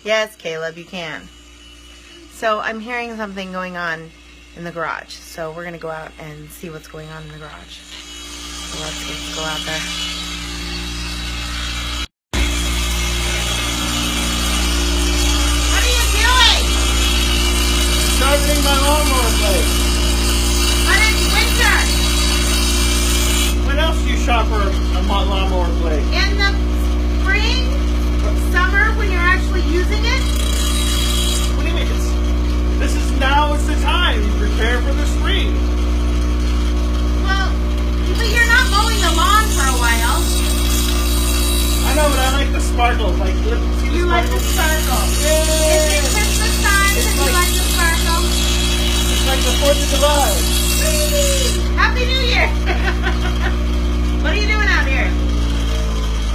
Yes, Caleb, you can. So I'm hearing something going on in the garage. So we're going to go out and see what's going on in the garage. So let's go out there. What are you doing? Sharpening my lawnmower blade. But it's winter. When else do you sharpen a lawnmower blade? In the spring, summer, when you're actually using it. What do you mean? Now is the time. You prepare for the spring. Well, but you're not mowing the lawn for a while. I know, but I like the sparkle. Like, see the You like the sparkle. Yay! Is it Christmas time that you like the sparkle? It's like the 4th of July. Whee! Happy New Year! What are you doing out here?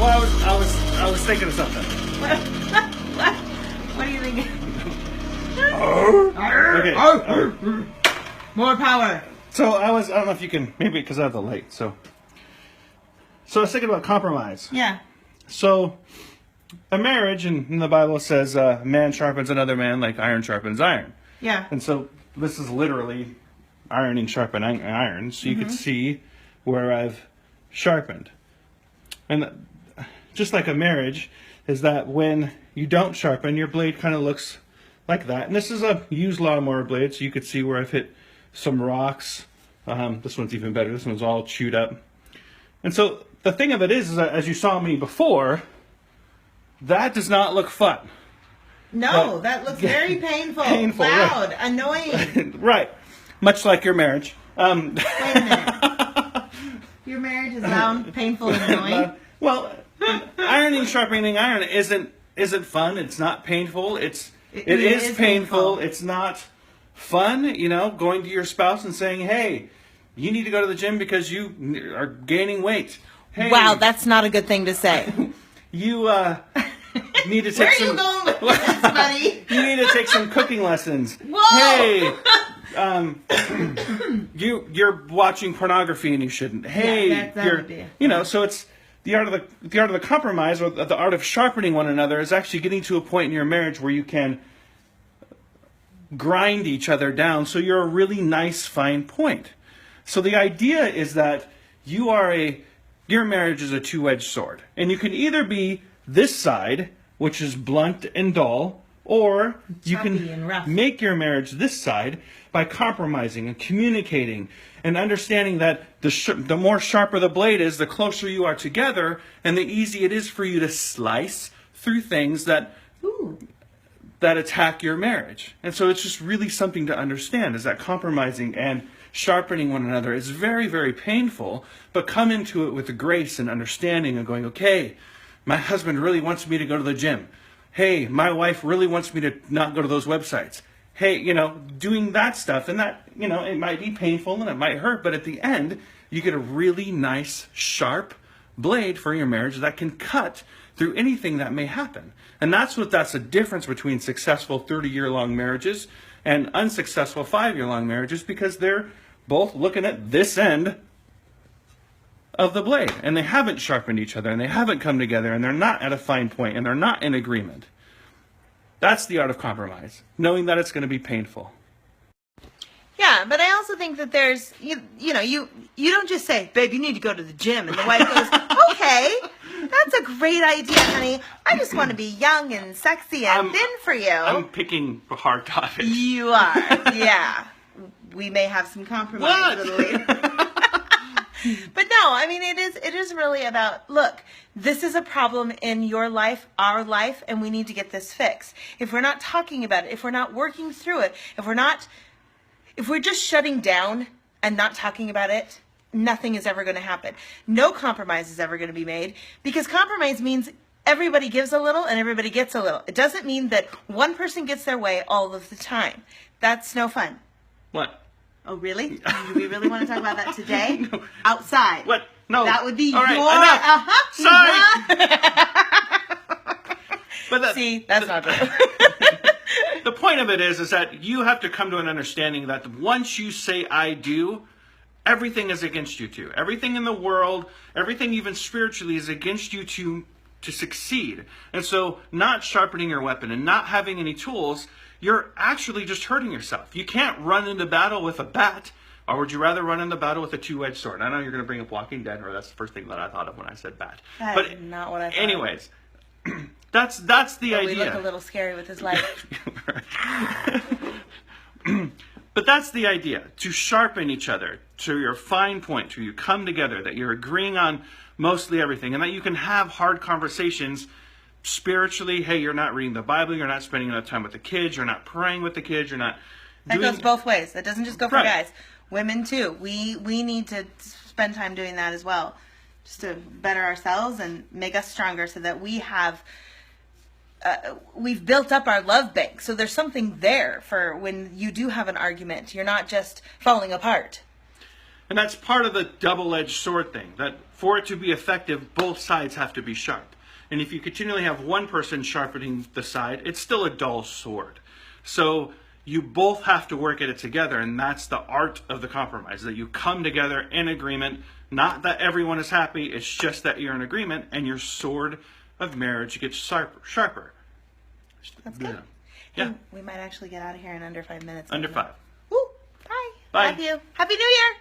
Well, I was thinking of something. What are you thinking? Okay. More power. So I don't know if you can, maybe because I have the light. So I was thinking about compromise. Yeah. So a marriage, in the Bible says, man sharpens another man like iron sharpens iron. Yeah. And so this is literally ironing sharpening iron. So you can see where I've sharpened. And just like a marriage, is that when you don't sharpen, your blade kind of looks like that. And this is a used lawnmower blade, so you could see where I've hit some rocks. This one's even better. This one's all chewed up. And so the thing of it is that as you saw me before, that does not look fun. No, that looks very painful. Painful, loud, right. Annoying. Right. Much like your marriage. Wait a minute. Your marriage is loud, painful, and annoying? Well, ironing, sharpening iron isn't fun. It's not painful. It is painful. It's not fun, going to your spouse and saying, hey, you need to go to the gym because you are gaining weight. Hey, wow, that's not a good thing to say. You need to take Where are some... you going with this, buddy? You need to take some cooking lessons. Whoa! Hey, you're watching pornography and you shouldn't. Hey, so it's the art of the compromise, or the art of sharpening one another, is actually getting to a point in your marriage where you can grind each other down so you're a really nice, fine point. So the idea is that your marriage is a two-edged sword, and you can either be this side, which is blunt and dull, or you can make your marriage this side by compromising and communicating and understanding that the more sharper the blade is, the closer you are together, and the easier it is for you to slice through things that attack your marriage. And so it's just really something to understand, is that compromising and sharpening one another is very, very painful, but come into it with grace and understanding and going, okay, my husband really wants me to go to the gym. Hey, my wife really wants me to not go to those websites. Hey, doing that stuff, and that, it might be painful and it might hurt, but at the end, you get a really nice, sharp blade for your marriage that can cut through anything that may happen. And that's the difference between successful 30-year-long marriages and unsuccessful 5-year-long marriages, because they're both looking at this end of the blade, and they haven't sharpened each other, and they haven't come together, and they're not at a fine point, and they're not in agreement. That's the art of compromise, knowing that it's going to be painful. Yeah, but I also think that there's, you don't just say, babe, you need to go to the gym, and the wife goes, okay, that's a great idea, honey. I just want to be young and sexy and thin for you. I'm picking hard topics. You are, yeah. We may have some compromise a little later. But no, I mean, it is really about, look, this is a problem in your life, our life, and we need to get this fixed. If we're not talking about it, if we're not working through it, if we're just shutting down and not talking about it, nothing is ever going to happen. No compromise is ever going to be made, because compromise means everybody gives a little and everybody gets a little. It doesn't mean that one person gets their way all of the time. That's no fun. What? Oh, really? Do we really want to talk about that today? No. Outside. What? No. That would be all right, Sorry. But See, that's not true. The point of it is that you have to come to an understanding that once you say I do, everything is against you too. Everything in the world, everything even spiritually, is against you to to succeed. And so not sharpening your weapon and not having any tools, you're actually just hurting yourself. You can't run into battle with a bat, or would you rather run into battle with a two-edged sword? I know you're going to bring up Walking Dead, or that's the first thing that I thought of when I said bat. That is not what I thought. Anyways, that's the idea. We look a little scary with his life. But that's the idea, to sharpen each other to your fine point, to you come together, that you're agreeing on mostly everything, and that you can have hard conversations spiritually. Hey, you're not reading the Bible, you're not spending enough time with the kids, you're not praying with the kids, you're not That goes both ways. That doesn't just go for Right. guys. Women too. We need to spend time doing that as well, just to better ourselves and make us stronger, so that we have we've built up our love bank. So there's something there for when you do have an argument. You're not just falling apart. And that's part of the double-edged sword thing, that for it to be effective, both sides have to be sharp. And if you continually have one person sharpening the side, it's still a dull sword. So you both have to work at it together, and that's the art of the compromise, that you come together in agreement, not that everyone is happy, it's just that you're in agreement, and your sword of marriage gets sharper. That's good. Yeah. Hey, we might actually get out of here in under 5 minutes. Under 5. Woo! Bye. Bye. Love you. Happy New Year!